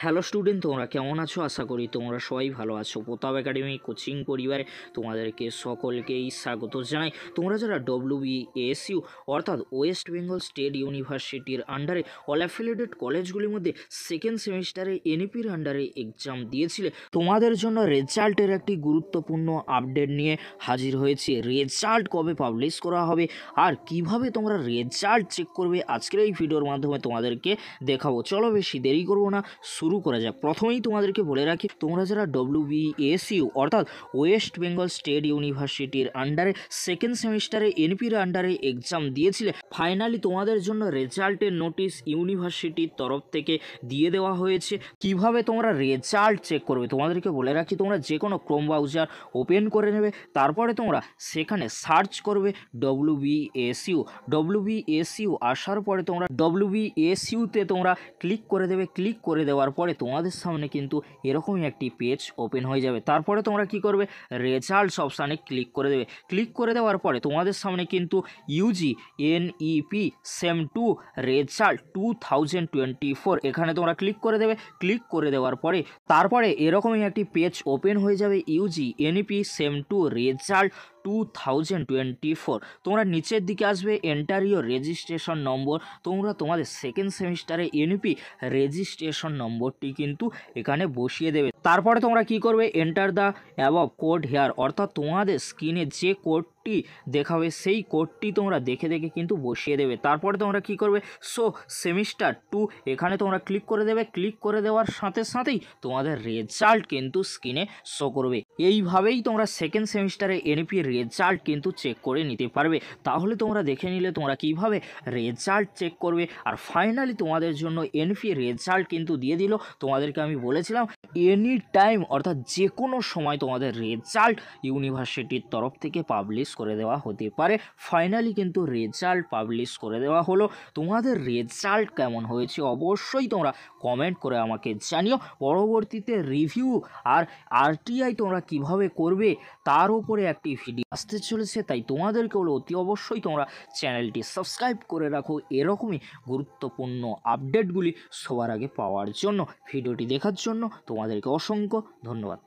Hello student, তোমরা কেমন আছো? আশা করি তোমরা সবাই ভালো আছো। প্রতাপ একাডেমি কোচিং পরিবারে তোমাদেরকে সকলকেই স্বাগত জানাই। তোমরা যারা WBASU অর্থাৎ ওয়েস্ট বেঙ্গল স্টেট ইউনিভার্সিটির আন্ডারে অল অ্যাফিলিয়েটেড কলেজগুলির মধ্যে সেকেন্ড সেমিস্টারে এনইপির আন্ডারে এক্সাম দিয়েছিলে, তোমাদের জন্য রেজাল্টের একটি গুরুত্বপূর্ণ আপডেট নিয়ে হাজির হয়েছে। রেজাল্ট কবে পাবলিশ করা হবে আর কিভাবে তোমরা রেজাল্ট চেক করবে, আজকের এই ভিডিওর মাধ্যমে তোমাদেরকে দেখাবো। চলো বেশি দেরি করবো না, শুরু করা যাক। প্রথমেই তোমাদেরকে বলে রাখি, তোমরা যারা WBASU অর্থাৎ ওয়েস্ট বেঙ্গল স্টেট ইউনিভার্সিটির আন্ডারে সেকেন্ড সেমিস্টারে এনপির আন্ডারে এক্সাম দিয়েছিলে, ফাইনালি তোমাদের জন্য রেজাল্টের নোটিশ ইউনিভার্সিটির তরফ থেকে দিয়ে দেওয়া হয়েছে। কিভাবে তোমরা রেজাল্ট চেক করবে তোমাদেরকে বলে রাখি, তোমরা যে কোনো ক্রোম ব্রাউজার ওপেন করে নেবে, তারপরে তোমরা সেখানে সার্চ করবে WBASU আসার পরে তোমরা WBASU-তে তোমরা ক্লিক করে দেবে। ক্লিক করে দেওয়ার পরে তোমাদের সামনে কিন্তু এরকমই একটি পেজ ওপেন হয়ে যাবে। তারপরে তোমরা কি করবে, রেজাল্টস অপশানে ক্লিক করে দেবে। ক্লিক করে দেওয়ার পরে তোমাদের সামনে কিন্তু ইউজি এনইপি সেম 2 রেজাল্ট 2024 এখানে তোমরা ক্লিক করে দেবে। ক্লিক করে দেওয়ার পরে তারপরে এরকমই একটি পেজ ওপেন হয়ে যাবে, ইউজি এনইপি সেম 2 রেজাল্ট 2024। তোমরা নিচের দিকে আসবে, এন্টার ইওর রেজিস্ট্রেশন নম্বর। তোমরা তোমাদের সেকেন্ড সেমিস্টারে এনইপি রেজিস্ট্রেশন নম্বরটি কিন্তু এখানে বসিয়ে দেবে। তারপরে তোমরা কি করবে, enter the above code here, অর্থাৎ তোমাদের স্ক্রিনে যে কোডটি দেখাবে সেই কোডটি তোমরা দেখে দেখে কিন্তু বসিয়ে দেবে। তারপরে তোমরা কি করবে, সো সেমিস্টার 2 এখানে তোমরা ক্লিক করে দেবে। ক্লিক করে দেওয়ার সাথে সাথেই তোমাদের রেজাল্ট কিন্তু স্ক্রিনে শো করবে। এইভাবেই তোমরা সেকেন্ড সেমিস্টারে এনইপি রেজাল্ট কিন্তু চেক করে নিতে পারবে। তাহলে তোমরা দেখে নিলে তোমরা কিভাবে রেজাল্ট চেক করবে। আর ফাইনালি তোমাদের জন্য এনইপি রেজাল্ট কিন্তু দিয়ে দিল। তোমাদেরকে আমি বলেছিলাম এনি টাইম অর্থাৎ যে কোনো সময় তোমাদের রেজাল্ট ইউনিভার্সিটির তরফ থেকে পাবলিশ করে দেওয়া হতে পারে। ফাইনালি কিন্তু রেজাল্ট পাবলিশ করে দেওয়া হলো। তোমাদের রেজাল্ট কেমন হয়েছে অবশ্যই তোমরা কমেন্ট করে আমাকে জানিও। পরবর্তীতে রিভিউ আর RTI তোমরা কিভাবে করবে তার উপরে একটি ভিডিও আসতে চলেছে, তাই তোমাদেরকে হলো অতি অবশ্যই তোমরা চ্যানেলটি সাবস্ক্রাইব করে রাখো এরকমই গুরুত্বপূর্ণ আপডেটগুলি সবার আগে পাওয়ার জন্য। ভিডিওটি দেখার জন্য তোমাদেরকে অসংখ্য ধন্যবাদ।